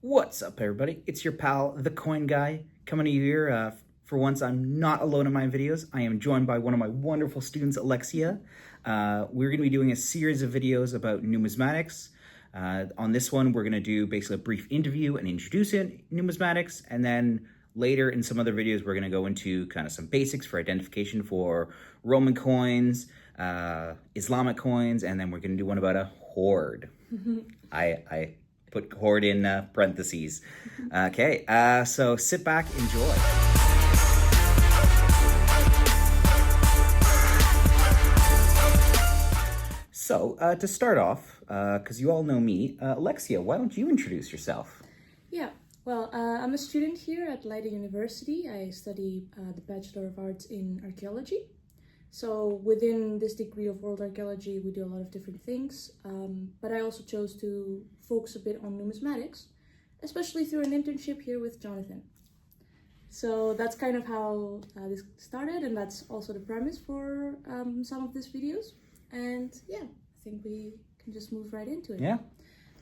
What's up, everybody? It's your pal, the Coin Guy, coming to you here. For once, I'm not alone in my videos. I am joined by one of my wonderful students, Alexia. We're going to be doing a series of videos about numismatics. On this one, we're going to do basically a brief interview and introduce numismatics, and then later in some other videos, we're going to go into kind of some basics for identification for Roman coins, Islamic coins, and then we're going to do one about a hoard. I put hoard in parentheses. Okay, so sit back, enjoy. So to start off, because you all know me, Alexia, why don't you introduce yourself? Yeah, well, I'm a student here at Leiden University. I study the Bachelor of Arts in Archaeology. So within this degree of world archaeology, we do a lot of different things, but I also chose to focus a bit on numismatics, especially through an internship here with Jonathan. So that's kind of how this started, and that's also the premise for some of these videos. And yeah, I think we can just move right into it. Yeah.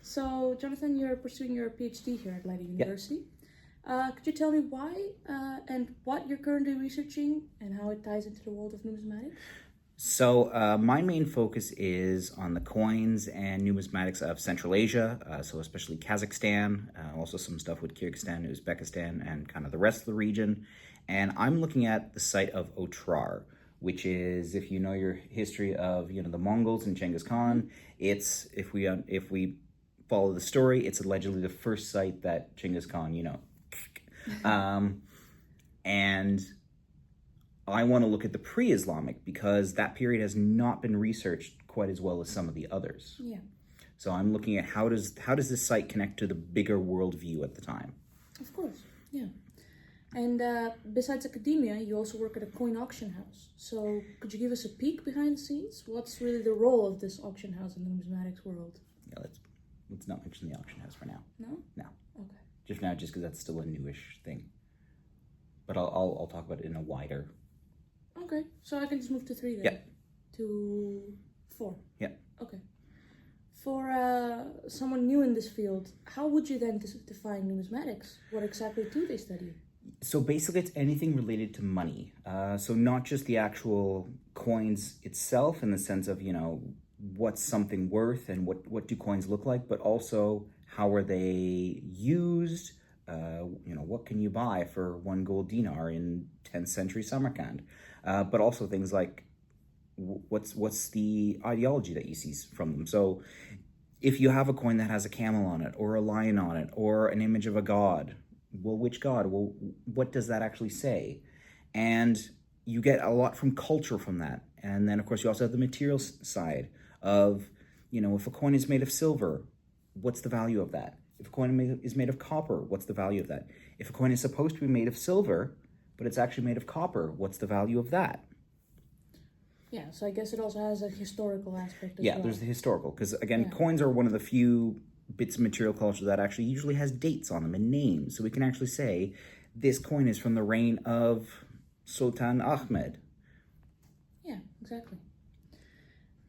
So Jonathan, you're pursuing your PhD here at Leiden University. Yep. Could you tell me why and what you're currently researching and how it ties into the world of numismatics? So my main focus is on the coins and numismatics of Central Asia, so especially Kazakhstan, also some stuff with Kyrgyzstan, Uzbekistan, and kind of the rest of the region. And I'm looking at the site of Otrar, which is, if you know your history of the Mongols and Genghis Khan, it's if we follow the story, it's allegedly the first site that Genghis Khan, and I want to look at the pre-Islamic because that period has not been researched quite as well as some of the others. Yeah. So I'm looking at how does this site connect to the bigger worldview at the time. Of course, yeah. And besides academia, you also work at a coin auction house. So could you give us a peek behind the scenes? What's really the role of this auction house in the numismatics world? Yeah, let's not mention the auction house for now. No? No. Okay. Just now, just because that's still a newish thing. But I'll talk about it in a wider. Okay, so I can just move to 3 then. Yeah. To 4. Yeah. Okay. For someone new in this field, how would you then define numismatics? What exactly do they study? So basically, it's anything related to money. So not just the actual coins itself, in the sense of what's something worth and what do coins look like, but also how are they used? What can you buy for 1 gold dinar in 10th century Samarkand? But also things like what's the ideology that you see from them. So if you have a coin that has a camel on it, or a lion on it, or an image of a god, well, which god? Well, what does that actually say? And you get a lot from culture from that. And then, of course, you also have the material side of, if a coin is made of silver, what's the value of that? If a coin is made of copper, what's the value of that? If a coin is supposed to be made of silver, but it's actually made of copper, what's the value of that? Yeah, so I guess it also has a historical aspect as well. Yeah, there's the historical, because again, coins are one of the few bits of material culture that actually usually has dates on them and names. So we can actually say, this coin is from the reign of Sultan Ahmed. Yeah, exactly.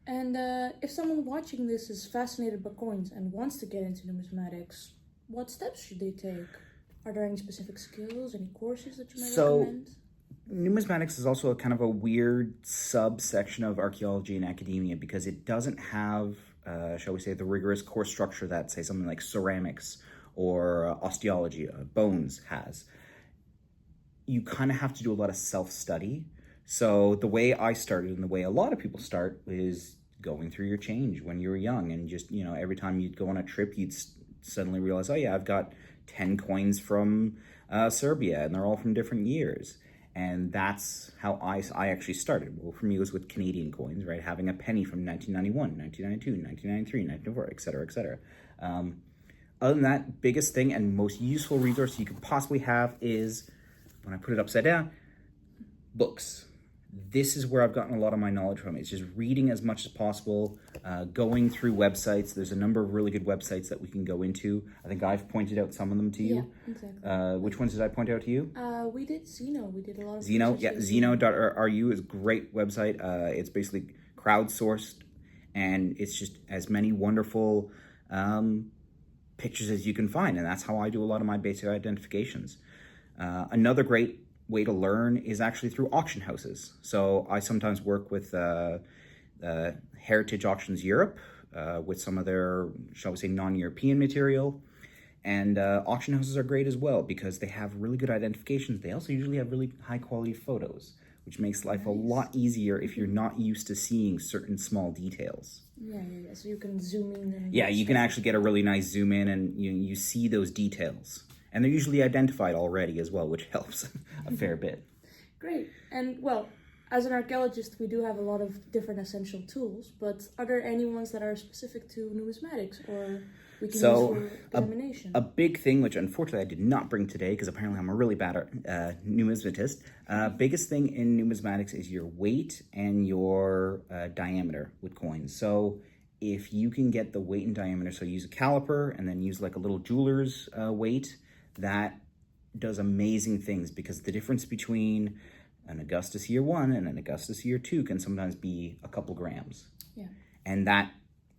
And if someone watching this is fascinated by coins and wants to get into numismatics, what steps should they take? Are there any specific skills, any courses that you might recommend? Numismatics is also a kind of a weird subsection of archaeology and academia because it doesn't have, shall we say, the rigorous course structure that, say, something like ceramics or osteology, bones has. You kind of have to do a lot of self-study. So the way I started and the way a lot of people start is going through your change when you were young, and just, every time you'd go on a trip, you'd suddenly realize, oh yeah, I've got 10 coins from Serbia, and they're all from different years. And that's how I actually started. Well, for me, it was with Canadian coins, right? Having a penny from 1991, 1992, 1993, 1994, et cetera, et cetera. Other than that, biggest thing and most useful resource you could possibly have is, when I put it upside down, books. This is where I've gotten a lot of my knowledge from. It's just reading as much as possible, going through websites. There's a number of really good websites that we can go into. I think I've pointed out some of them to you. Yeah, exactly. Which ones did I point out to you? We did Zeno. We did a lot of Zeno. Yeah, Zeno.ru is a great website. It's crowdsourced, and it's just as many wonderful pictures as you can find, and that's how I do a lot of my basic identifications. Another great way to learn is actually through auction houses. So I sometimes work with Heritage Auctions Europe with some of their, shall we say, non-European material. And auction houses are great as well because they have really good identifications. They also usually have really high quality photos, which makes life a lot easier if you're not used to seeing certain small details. Yeah. So you can zoom in. And yeah, you can actually get a really nice zoom in and you see those details. And they're usually identified already as well, which helps a fair bit. Great. And well, as an archaeologist, we do have a lot of different essential tools, but are there any ones that are specific to numismatics or we can use for examination? A big thing, which unfortunately I did not bring today because apparently I'm a really bad numismatist, biggest thing in numismatics is your weight and your diameter with coins. So if you can get the weight and diameter, so use a caliper and then use like a little jeweler's weight, that does amazing things because the difference between an Augustus year 1 and an Augustus year 2 can sometimes be a couple grams. Yeah. And that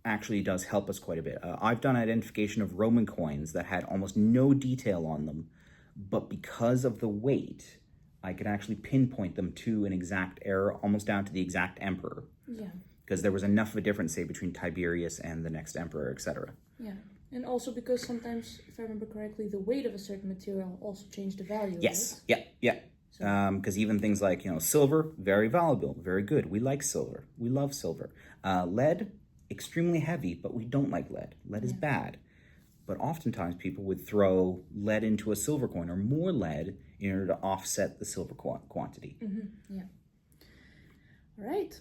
actually does help us quite a bit. I've done identification of Roman coins that had almost no detail on them, but because of the weight, I could actually pinpoint them to an exact error, almost down to the exact emperor. Yeah. Because there was enough of a difference, say, between Tiberius and the next emperor, etc. Yeah. And also because sometimes, if I remember correctly, the weight of a certain material also changed the value. Yes. Right? Yeah. Because even things like, silver, very valuable, very good. We like silver. We love silver. Lead, extremely heavy, but we don't like lead. Lead is bad. But oftentimes people would throw lead into a silver coin or more lead in order to offset the silver quantity. Yeah. All right.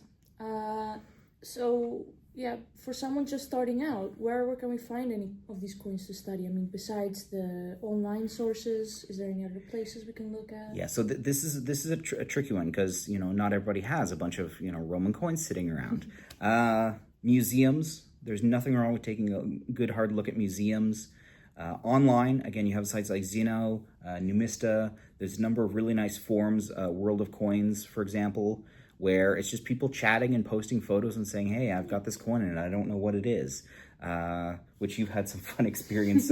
So, yeah, for someone just starting out, where can we find any of these coins to study? I mean, besides the online sources, is there any other places we can look at? Yeah, so this is a tricky one because, not everybody has a bunch of, Roman coins sitting around. Museums, there's nothing wrong with taking a good hard look at museums. Online, again, you have sites like Zeno, Numista. There's a number of really nice forums, World of Coins, for example, where it's just people chatting and posting photos and saying, hey, I've got this coin and I don't know what it is, which you've had some fun experience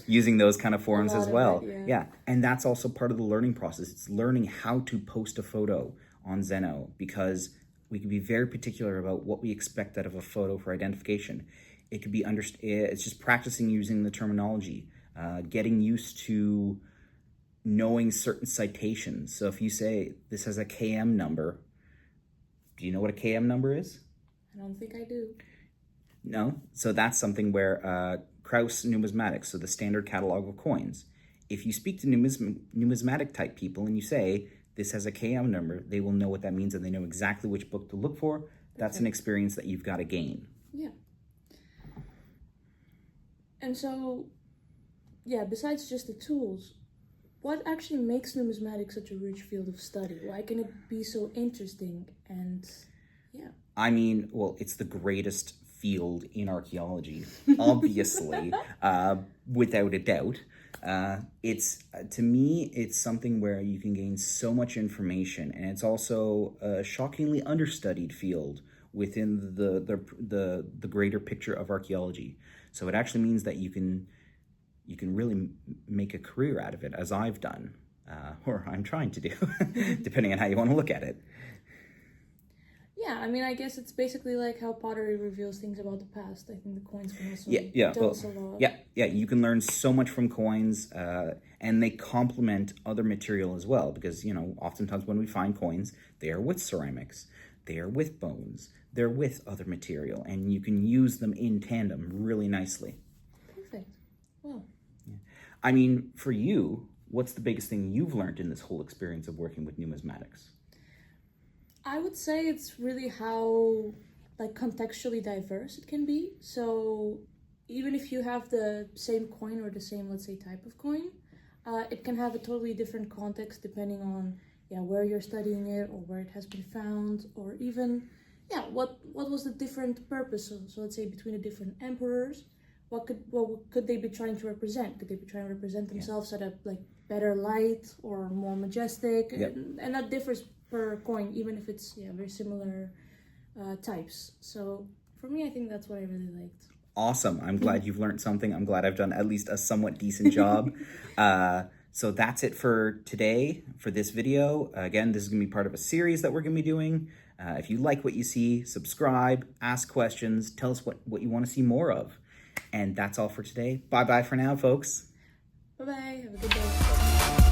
using those kind of forums as well. Yeah, and that's also part of the learning process. It's learning how to post a photo on Zeno because we can be very particular about what we expect out of a photo for identification. It could be it's just practicing using the terminology, getting used to knowing certain citations. So if you say this has a KM number, do you know what a KM number is? I don't think I do. No? So that's something where Kraus Numismatics, so the standard catalog of coins, if you speak to numismatic type people and you say, this has a KM number, they will know what that means and they know exactly which book to look for. That's an experience that you've got to gain. Yeah. And so, besides just the tools, what actually makes numismatics such a rich field of study? Why can it be so interesting? And I mean, well, it's the greatest field in archaeology, obviously, without a doubt. To me, it's something where you can gain so much information, and it's also a shockingly understudied field within the greater picture of archaeology. So it actually means that you can really make a career out of it, as I've done, or I'm trying to do, depending on how you want to look at it. Yeah, I mean, I guess it's basically like how pottery reveals things about the past. I think the coins can also tell us a lot. Yeah, you can learn so much from coins, and they complement other material as well, because, oftentimes when we find coins, they are with ceramics, they are with bones, they're with other material, and you can use them in tandem really nicely. Perfect. Well. Yeah. I mean, for you, what's the biggest thing you've learned in this whole experience of working with numismatics? I would say it's really how contextually diverse it can be. So even if you have the same coin or the same, let's say, type of coin, it can have a totally different context depending on where you're studying it or where it has been found, or even what was the different purpose. So let's say between the different emperors, what could they be trying to represent? Could they be trying to represent themselves at a better light or more majestic? Yep. And that differs per coin, even if it's very similar types. So for me, I think that's what I really liked. awesome. I'm glad you've learned something. I'm glad I've done at least a somewhat decent job. So that's it for today, for this video. Again, this is going to be part of a series that we're going to be doing. If you like what you see, subscribe, ask questions, tell us what you want to see more of. And that's all for today. Bye-bye for now, folks. Bye-bye. Have a good day.